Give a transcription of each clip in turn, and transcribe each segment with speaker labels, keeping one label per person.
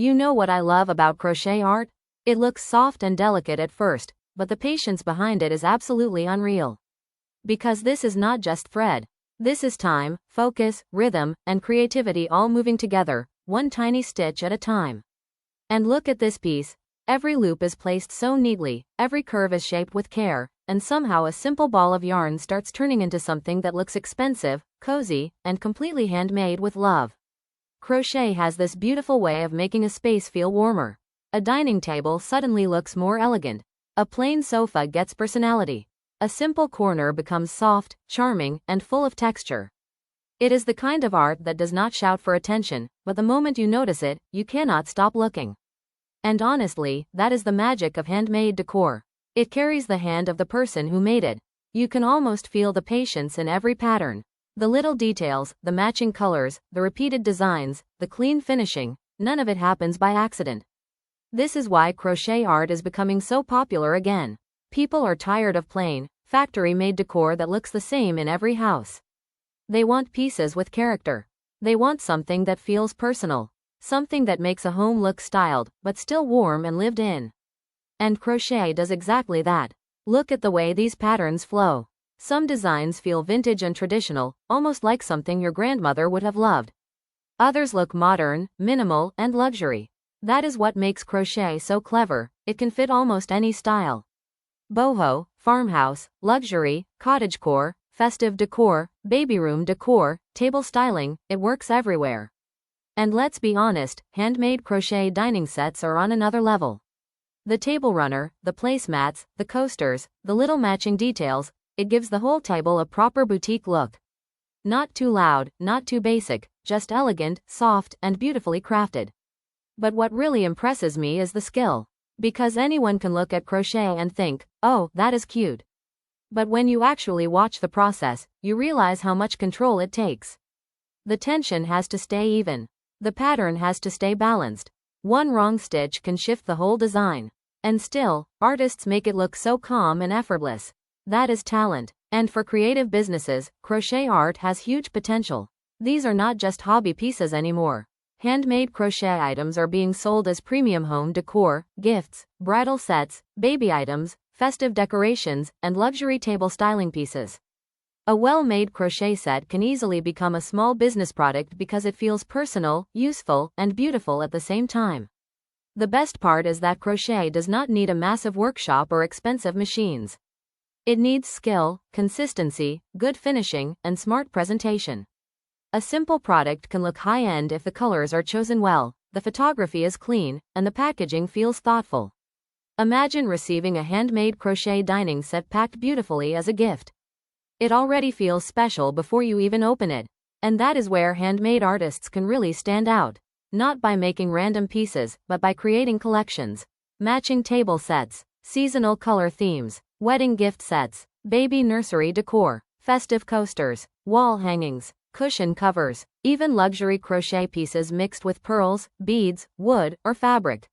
Speaker 1: You know what I love about crochet art? It looks soft and delicate at first, but the patience behind it is absolutely unreal. Because this is not just thread. This is time, focus, rhythm, and creativity all moving together, one tiny stitch at a time. And look at this piece. Every loop is placed so neatly, every curve is shaped with care, and somehow a simple ball of yarn starts turning into something that looks expensive, cozy, and completely handmade with love. Crochet has this beautiful way of making a space feel warmer. A dining table suddenly looks more elegant. A plain sofa gets personality. A simple corner becomes soft, charming, and full of texture. It is the kind of art that does not shout for attention, but the moment you notice it, you cannot stop looking. And honestly, that is the magic of handmade decor. It carries the hand of the person who made it. You can almost feel the patience in every pattern. The little details, the matching colors, the repeated designs, the clean finishing, none of it happens by accident. This is why crochet art is becoming so popular again. People are tired of plain, factory-made decor that looks the same in every house. They want pieces with character. They want something that feels personal. Something that makes a home look styled, but still warm and lived in. And crochet does exactly that. Look at the way these patterns flow. Some designs feel vintage and traditional, almost like something your grandmother would have loved. Others look modern, minimal, and luxury. That is what makes crochet so clever. It can fit almost any style. Boho, farmhouse, luxury, cottagecore, festive decor, baby room decor, table styling, it works everywhere. And let's be honest, handmade crochet dining sets are on another level. The table runner, the placemats, the coasters, the little matching details, it gives the whole table a proper boutique look. Not too loud, not too basic, just elegant, soft, and beautifully crafted. But what really impresses me is the skill. Because anyone can look at crochet and think, oh, that is cute. But when you actually watch the process, you realize how much control it takes. The tension has to stay even. The pattern has to stay balanced. One wrong stitch can shift the whole design. And still, artists make it look so calm and effortless. That is talent. And for creative businesses, crochet art has huge potential. These are not just hobby pieces anymore. Handmade crochet items are being sold as premium home decor, gifts, bridal sets, baby items, festive decorations, and luxury table styling pieces. A well-made crochet set can easily become a small business product because it feels personal, useful, and beautiful at the same time. The best part is that crochet does not need a massive workshop or expensive machines. It needs skill, consistency, good finishing, and smart presentation. A simple product can look high-end if the colors are chosen well, the photography is clean, and the packaging feels thoughtful. Imagine receiving a handmade crochet dining set packed beautifully as a gift. It already feels special before you even open it. And that is where handmade artists can really stand out. Not by making random pieces, but by creating collections. Matching table sets, seasonal color themes, wedding gift sets, baby nursery decor, festive coasters, wall hangings, cushion covers, even luxury crochet pieces mixed with pearls, beads, wood, or fabric.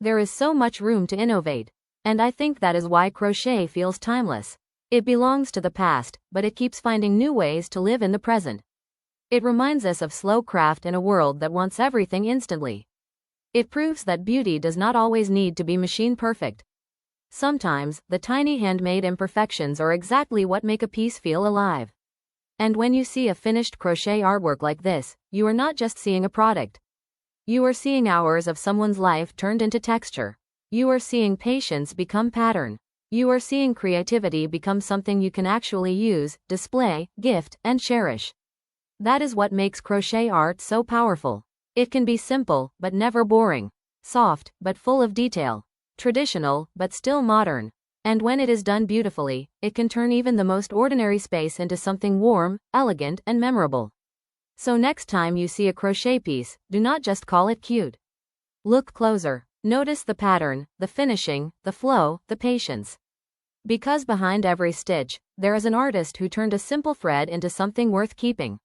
Speaker 1: There is so much room to innovate. And I think that is why crochet feels timeless. It belongs to the past, but it keeps finding new ways to live in the present. It reminds us of slow craft in a world that wants everything instantly. It proves that beauty does not always need to be machine perfect. Sometimes, the tiny handmade imperfections are exactly what make a piece feel alive. And when you see a finished crochet artwork like this, you are not just seeing a product. You are seeing hours of someone's life turned into texture. You are seeing patience become pattern. You are seeing creativity become something you can actually use, display, gift, and cherish. That is what makes crochet art so powerful. It can be simple, but never boring. Soft, but full of detail. Traditional, but still modern. And when it is done beautifully, it can turn even the most ordinary space into something warm, elegant, and memorable. So next time you see a crochet piece, do not just call it cute. Look closer. Notice the pattern, the finishing, the flow, the patience. Because behind every stitch, there is an artist who turned a simple thread into something worth keeping.